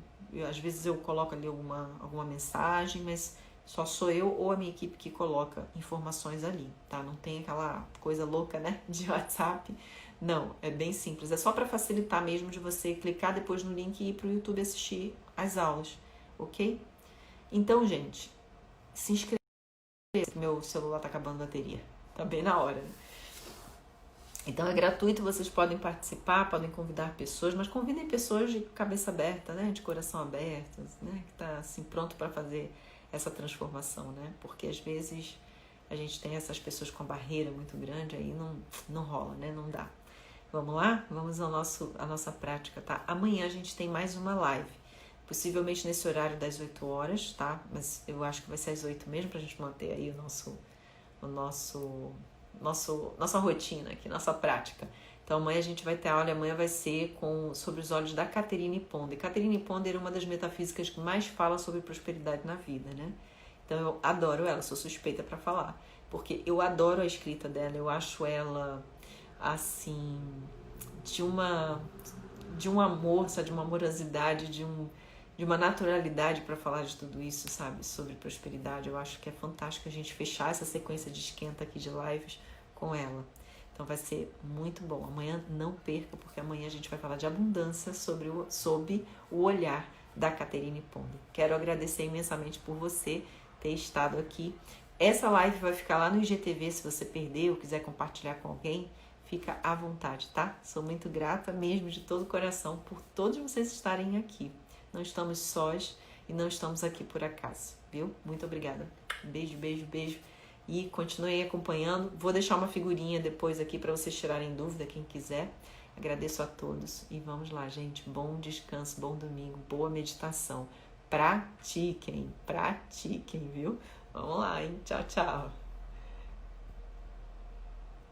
às vezes eu coloco ali alguma mensagem, mas só sou eu ou a minha equipe que coloca informações ali, tá? Não tem aquela coisa louca, né, de WhatsApp. Não, é bem simples. É só para facilitar mesmo de você clicar depois no link e ir pro YouTube assistir as aulas, ok? Então, gente, se inscreva. Meu celular tá acabando a bateria. Tá bem na hora, né? Então é gratuito, vocês podem participar, podem convidar pessoas, mas convidem pessoas de cabeça aberta, né? De coração aberto, né? Que tá assim pronto para fazer essa transformação, né? Porque às vezes a gente tem essas pessoas com a barreira muito grande, aí não rola, né? Não dá. Vamos lá? Vamos à nossa prática, tá? Amanhã a gente tem mais uma live, possivelmente nesse horário das 8 horas, tá? Mas eu acho que vai ser às 8 mesmo, pra gente manter aí nossa rotina aqui, nossa prática. Então amanhã a gente vai ter aula, amanhã vai ser sobre os olhos da Catherine Ponder. Catherine Ponder é uma das metafísicas que mais fala sobre prosperidade na vida, né? Então eu adoro ela, sou suspeita para falar. porque eu adoro a escrita dela, eu acho ela, assim, de um amor, sabe? De uma amorosidade, de uma naturalidade para falar de tudo isso, sabe? Sobre prosperidade. Eu acho que é fantástico a gente fechar essa sequência de esquenta aqui de lives com ela. Então vai ser muito bom. Amanhã não perca, porque amanhã a gente vai falar de abundância sob o olhar da Catherine Ponder. Quero agradecer imensamente por você ter estado aqui. Essa live vai ficar lá no IGTV, se você perdeu ou quiser compartilhar com alguém, fica à vontade, tá? Sou muito grata mesmo de todo o coração por todos vocês estarem aqui. Não estamos sós e não estamos aqui por acaso, viu? Muito obrigada. Beijo, beijo, beijo. E continuem acompanhando. Vou deixar uma figurinha depois aqui para vocês tirarem dúvida, quem quiser. Agradeço a todos. E vamos lá, gente. Bom descanso, bom domingo, boa meditação. Pratiquem, viu? Vamos lá, hein? Tchau, tchau.